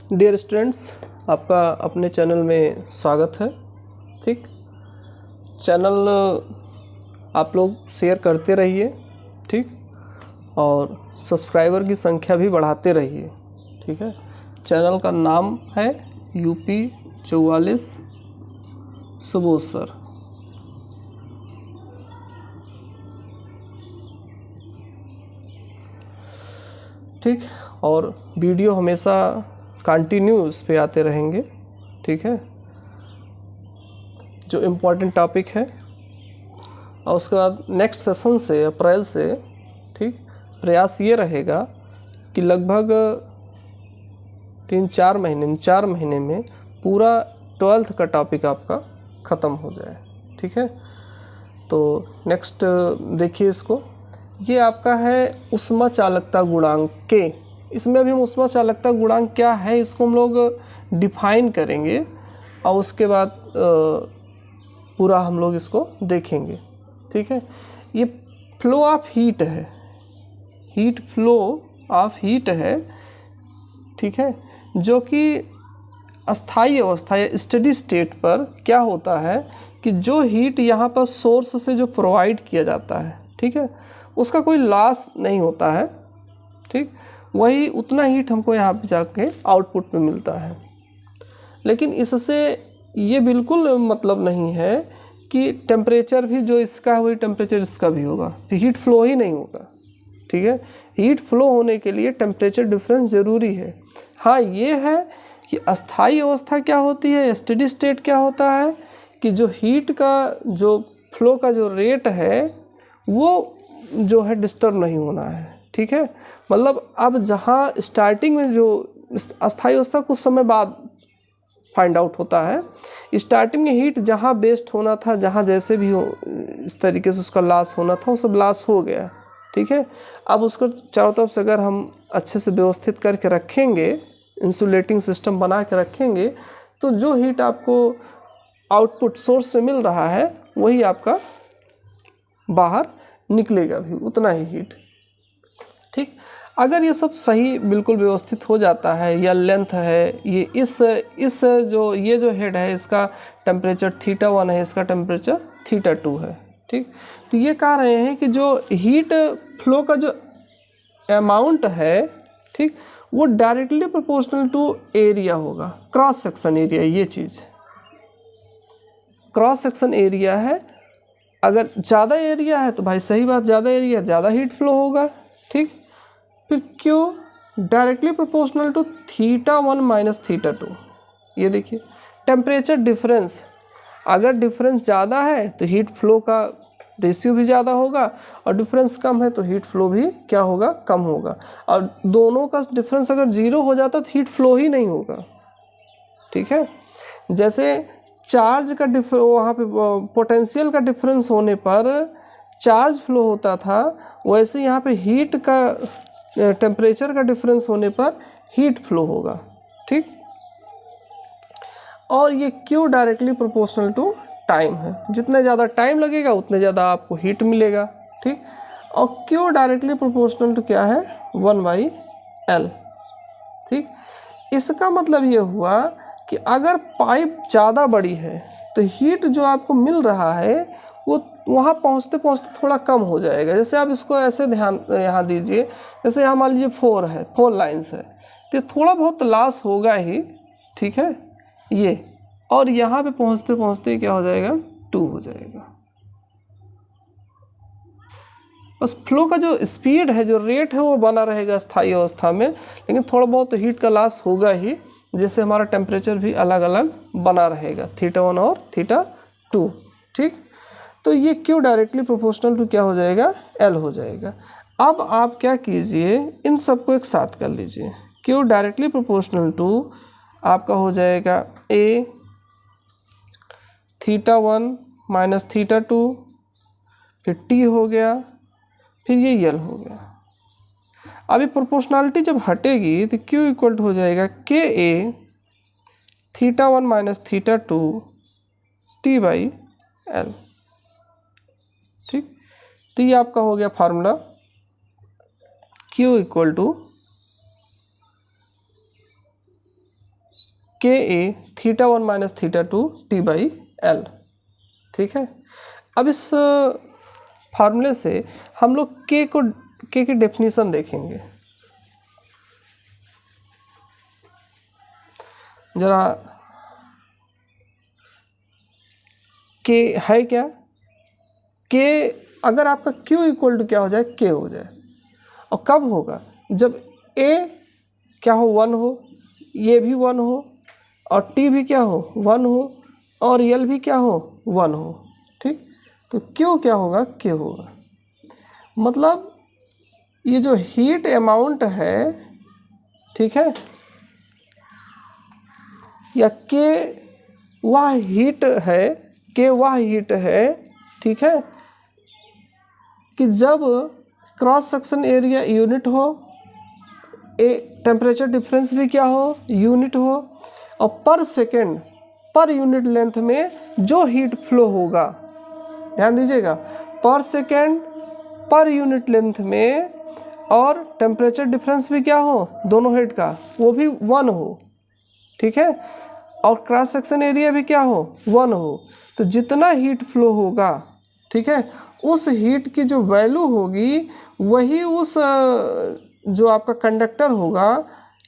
Dear students, आपका अपने channel में स्वागत है। ठीक, चैनल आप लोग शेयर करते रहिए, ठीक, और सब्सक्राइबर की संख्या भी बढ़ाते रहिए। ठीक है, चैनल का नाम है यूपी 44 सुबोध सर। ठीक, और वीडियो हमेशा कंटिन्यू इस पे आते रहेंगे। ठीक है, जो इम्पोर्टेंट टॉपिक है, और उसके बाद नेक्स्ट सेशन से अप्रैल से ठीक प्रयास ये रहेगा कि लगभग 4 महीने में पूरा 12th का टॉपिक आपका ख़त्म हो जाए। ठीक है, तो नेक्स्ट देखिए इसको, ये आपका है ऊष्मा चालकता गुणांक के। इसमें अभी हम ऊष्मा चालकता गुणांक क्या है इसको हम लोग डिफाइन करेंगे और उसके बाद पूरा हम लोग इसको देखेंगे। ठीक है, ये फ्लो ऑफ हीट है, हीट फ्लो ऑफ हीट है। ठीक है, जो कि अस्थायी अवस्था या स्टडी स्टेट पर क्या होता है कि जो हीट यहाँ पर सोर्स से जो प्रोवाइड किया जाता है, ठीक है, उसका कोई लॉस नहीं होता है। ठीक, वही उतना हीट हमको यहाँ पे जाके आउटपुट में मिलता है। लेकिन इससे ये बिल्कुल मतलब नहीं है कि टेम्परेचर भी जो इसका है वही टेम्परेचर इसका भी होगा, फिर हीट फ्लो ही नहीं होगा। ठीक है, हीट फ्लो होने के लिए टेम्परेचर डिफरेंस ज़रूरी है। हाँ, ये है कि अस्थायी अवस्था क्या होती है, स्टेडी स्टेट क्या होता है कि जो हीट का जो फ्लो का जो रेट है वो जो है डिस्टर्ब नहीं होना है। ठीक है, मतलब अब जहाँ स्टार्टिंग में जो अस्थायी अवस्था कुछ समय बाद फाइंड आउट होता है, स्टार्टिंग में हीट जहाँ बेस्ट होना था, जहाँ जैसे भी हो इस तरीके से उसका लॉस होना था वो सब लॉस हो गया। ठीक है, अब उसको चारों तरफ से अगर हम अच्छे से व्यवस्थित करके रखेंगे, इंसुलेटिंग सिस्टम बना के रखेंगे, तो जो हीट आपको आउटपुट सोर्स से मिल रहा है वही आपका बाहर निकलेगा भी उतना ही हीट। ठीक, अगर ये सब सही बिल्कुल व्यवस्थित हो जाता है, या लेंथ है ये इस जो ये जो हेड है इसका टेम्परेचर θ1 है, इसका टेम्परेचर θ2 है। ठीक, तो ये कह रहे हैं कि जो हीट फ्लो का जो अमाउंट है, ठीक, वो डायरेक्टली प्रोपोर्शनल टू एरिया होगा, क्रॉस सेक्शन एरिया। ये चीज़ क्रॉस सेक्शन एरिया है। अगर ज़्यादा एरिया है तो भाई सही बात, ज़्यादा एरिया ज़्यादा हीट फ्लो होगा। ठीक, फिर क्यों डायरेक्टली प्रोपोर्शनल टू θ1 माइनस θ2। ये देखिए टेम्परेचर डिफरेंस, अगर डिफरेंस ज़्यादा है तो हीट फ्लो का रेशियो भी ज़्यादा होगा, और डिफरेंस कम है तो हीट फ्लो भी क्या होगा, कम होगा। और दोनों का डिफरेंस अगर 0 हो जाता तो हीट फ्लो ही नहीं होगा। ठीक है, जैसे चार्ज का वहाँ पे पोटेंशियल का डिफरेंस होने पर चार्ज फ्लो होता था, वैसे यहाँ पे हीट का टेम्परेचर का डिफरेंस होने पर हीट फ्लो होगा। ठीक, और ये क्यों डायरेक्टली प्रोपोर्शनल टू टाइम है, जितने ज़्यादा टाइम लगेगा उतने ज़्यादा आपको हीट मिलेगा। ठीक, और क्यों डायरेक्टली प्रोपोर्शनल टू क्या है, 1/L। ठीक, इसका मतलब ये हुआ कि अगर पाइप ज़्यादा बड़ी है तो हीट जो आपको मिल रहा है वो वहाँ पहुँचते पहुँचते थोड़ा कम हो जाएगा। जैसे आप इसको ऐसे ध्यान यहाँ दीजिए, जैसे यहाँ मान लीजिए 4 लाइन्स है, तो थोड़ा बहुत लॉस होगा ही। ठीक है, ये और यहाँ पे पहुँचते पहुँचते क्या हो जाएगा, 2 हो जाएगा। बस फ्लो का जो स्पीड है, जो रेट है, वो बना रहेगा स्थायी अवस्था में, लेकिन थोड़ा बहुत तो हीट का लॉस होगा ही, जिससे हमारा टेम्परेचर भी अलग अलग बना रहेगा, θ1 और θ2। ठीक, तो ये क्यों डायरेक्टली प्रोपोर्शनल टू क्या हो जाएगा, L हो जाएगा। अब आप क्या कीजिए, इन सबको एक साथ कर लीजिए। क्यों डायरेक्टली प्रोपोर्शनल टू आपका हो जाएगा A θ1 माइनस θ2, फिर T हो गया, फिर ये L हो गया। अभी प्रोपोर्शनलिटी जब हटेगी तो Q इक्वल टू हो जाएगा KA θ1 माइनस θ2 T/L। ठीक, तो ये आपका हो गया फार्मूला, Q इक्वल टू के ए θ1 माइनस θ2 T/L। ठीक है, अब इस फार्मूले से हम लोग के की डेफिनेशन देखेंगे। जरा के है क्या, के अगर आपका Q इक्वल टू क्या हो जाए, के हो जाए, और कब होगा, जब A क्या हो 1 हो, ये भी 1 हो, और T भी क्या हो 1 हो, और L भी क्या हो 1 हो। ठीक, तो Q क्या होगा, K होगा। मतलब ये जो हीट अमाउंट है, ठीक है, या K वह हीट है, K वह हीट है, ठीक है, कि जब क्रॉस सेक्शन एरिया यूनिट हो, टेम्परेचर डिफरेंस भी क्या हो, यूनिट हो, और पर सेकेंड पर यूनिट लेंथ में जो हीट फ्लो होगा, ध्यान दीजिएगा, पर सेकेंड पर यूनिट लेंथ में, और टेम्परेचर डिफरेंस भी क्या हो दोनों हेड का, वो भी 1 हो। ठीक है, और क्रॉस सेक्शन एरिया भी क्या हो 1 हो। तो जितना हीट फ्लो होगा, ठीक है, उस हीट की जो वैल्यू होगी वही उस जो आपका कंडक्टर होगा,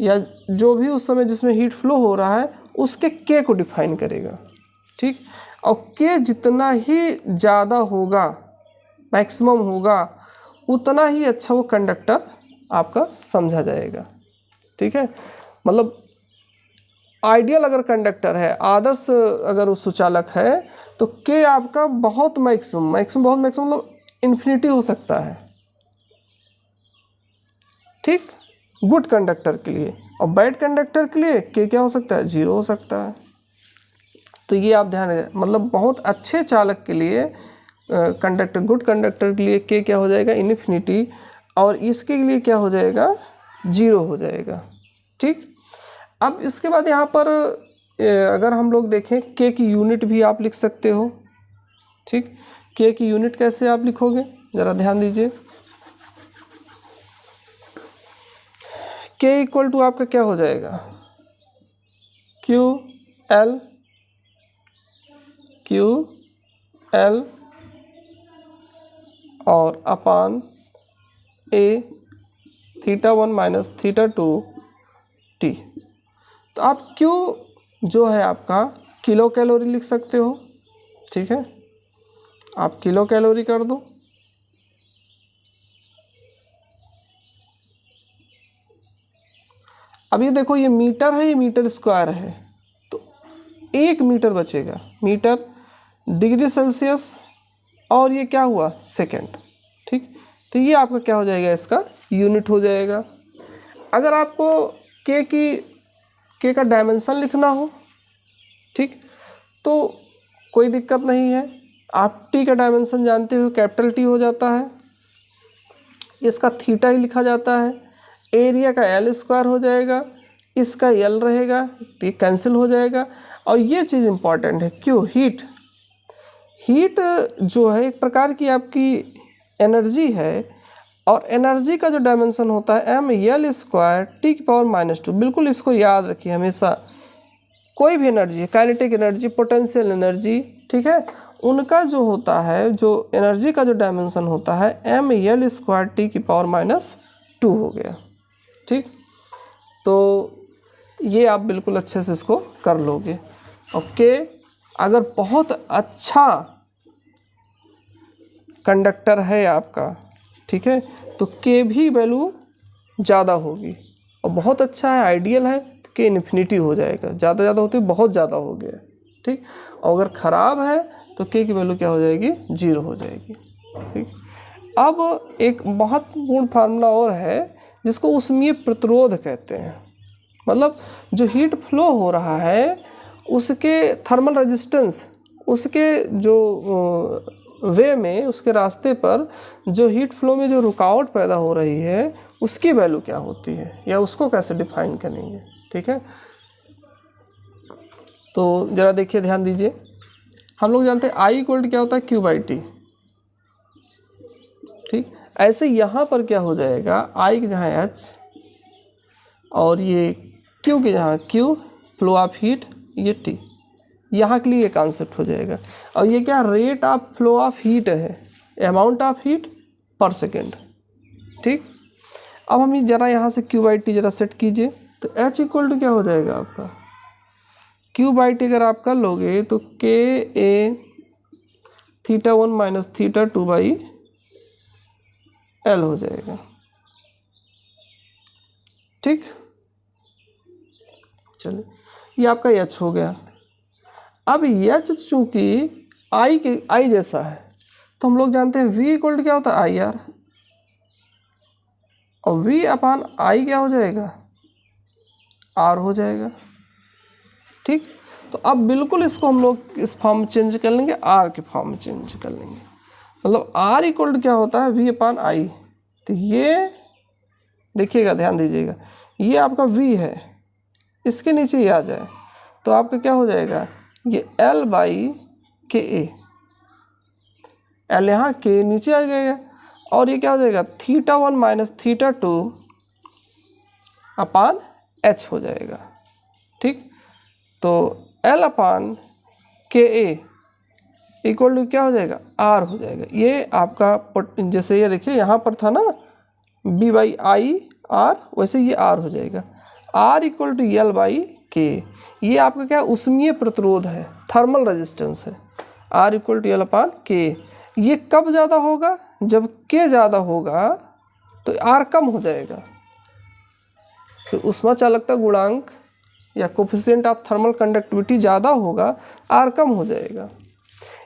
या जो भी उस समय जिसमें हीट फ्लो हो रहा है, उसके के को डिफाइन करेगा। ठीक, और के जितना ही ज़्यादा होगा, मैक्सिमम होगा, उतना ही अच्छा वो कंडक्टर आपका समझा जाएगा। ठीक है, मतलब आइडियल अगर कंडक्टर है, आदर्श अगर वो सुचालक है, तो के आपका बहुत मैक्सिमम मतलब इन्फिनिटी हो सकता है। ठीक, गुड कंडक्टर के लिए, और बैड कंडक्टर के लिए के क्या हो सकता है, 0 हो सकता है। तो ये आप ध्यान रखें, मतलब बहुत अच्छे चालक के लिए कंडक्टर, गुड कंडक्टर के लिए के क्या हो जाएगा, इन्फिनिटी, और इसके लिए क्या हो जाएगा, 0 हो जाएगा। ठीक, अब इसके बाद यहाँ पर अगर हम लोग देखें, के की यूनिट भी आप लिख सकते हो। ठीक, के की यूनिट कैसे आप लिखोगे, ज़रा ध्यान दीजिए। के इक्वल टू आपका क्या हो जाएगा, क्यू एल और अपान ए θ1 माइनस θ2 T। तो आप Q जो है आपका किलो कैलोरी लिख सकते हो। ठीक है, आप किलो कैलोरी कर दो। अब ये देखो, ये मीटर है, ये मीटर स्क्वायर है, तो 1 मीटर बचेगा, मीटर डिग्री सेल्सियस, और ये क्या हुआ, सेकेंड। ठीक, तो ये आपका क्या हो जाएगा, इसका यूनिट हो जाएगा। अगर आपको के का डायमेंशन लिखना हो, ठीक, तो कोई दिक्कत नहीं है, आप टी का डायमेंशन जानते हो, कैपिटल टी हो जाता है, इसका थीटा ही लिखा जाता है, एरिया का एल स्क्वायर हो जाएगा, इसका एल रहेगा, ये कैंसिल हो जाएगा। और ये चीज़ इम्पॉर्टेंट है, क्यों, हीट जो है एक प्रकार की आपकी एनर्जी है, और एनर्जी का जो डायमेंशन होता है ml स्क्वायर T⁻²। बिल्कुल इसको याद रखिए हमेशा, कोई भी एनर्जी है, काइनेटिक एनर्जी, पोटेंशियल एनर्जी, ठीक है, उनका जो होता है, जो एनर्जी का जो डायमेंशन होता है ml स्क्वायर T⁻² हो गया। ठीक, तो ये आप बिल्कुल अच्छे से इसको कर लोगे। ओके, अगर बहुत अच्छा कंडक्टर है आपका, ठीक है, तो के भी वैल्यू ज़्यादा होगी, और बहुत अच्छा है, आइडियल है, तो के इन्फिनिटी हो जाएगा, ज़्यादा होती है, बहुत ज़्यादा हो गया। ठीक, और अगर ख़राब है तो के की वैल्यू क्या हो जाएगी, 0 हो जाएगी। ठीक, अब एक महत्वपूर्ण फार्मूला और है, जिसको ऊष्मीय प्रतिरोध कहते हैं। मतलब जो हीट फ्लो हो रहा है, उसके थर्मल रेजिस्टेंस, उसके जो वे में, उसके रास्ते पर जो हीट फ्लो में जो रुकावट पैदा हो रही है, उसकी वैल्यू क्या होती है, या उसको कैसे डिफाइन करेंगे। ठीक है, तो ज़रा देखिए, ध्यान दीजिए, हम लोग जानते हैं I इक्वल टू क्या होता है, Q/T। ठीक, ऐसे यहाँ पर क्या हो जाएगा, I की जहाँ H, और ये Q की जहाँ Q, फ्लो ऑफ हीट, ये टी, यहाँ के लिए ये कॉन्सेप्ट हो जाएगा। और ये क्या, rate of flow of heat है, अमाउंट ऑफ हीट पर सेकेंड। ठीक, अब हम ये जरा यहाँ से क्यू बाई टी जरा सेट कीजिए, तो एच इक्वल टू क्या हो जाएगा आपका, क्यू बाई टी अगर आपका लोगे तो K A theta 1 minus theta 2 by L हो जाएगा। ठीक, चलिए ये आपका एच हो गया। अब एच चूंकि आई जैसा है, तो हम लोग जानते हैं वी इक्वल टू क्या होता है, आई आर, और वी अपान आई क्या हो जाएगा, आर हो जाएगा। ठीक, तो अब बिल्कुल इसको हम लोग इस फॉर्म में चेंज कर लेंगे, आर के फॉर्म में चेंज कर लेंगे। मतलब आर इक्वल टू क्या होता है, वी अपान आई। तो ये देखिएगा, ध्यान दीजिएगा, ये आपका वी है, इसके नीचे ये आ जाए तो आपका क्या हो जाएगा, ये एल बाई के ए, एल यहाँ के नीचे आ जाएगा, और ये क्या हो जाएगा, थीटा 1 माइनस थीटा 2 अपान एच हो जाएगा। ठीक, तो एल अपान के ए इक्वल टू क्या हो जाएगा, आर हो जाएगा। ये आपका जैसे ये देखिए यहाँ पर था ना बी बाई आई आर, वैसे ये आर हो जाएगा, R equal to L by K. ये आपका क्या उष्मीय प्रतिरोध है, थर्मल रेजिस्टेंस है, R equal to L upon K. ये कब ज़्यादा होगा, जब के ज़्यादा होगा तो आर कम हो जाएगा, तो ऊष्मा चालकता गुणांक या कोफिशिएंट ऑफ थर्मल कंडक्टिविटी ज़्यादा होगा, आर कम हो जाएगा,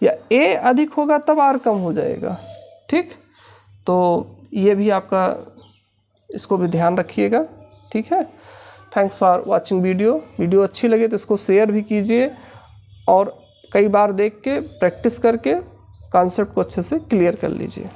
या ए अधिक होगा तब आर कम हो जाएगा। ठीक, तो ये भी आपका, इसको भी ध्यान रखिएगा। ठीक है, थैंक्स फॉर वाचिंग वीडियो अच्छी लगे तो इसको शेयर भी कीजिए, और कई बार देख के प्रैक्टिस करके कॉन्सेप्ट को अच्छे से क्लियर कर लीजिए।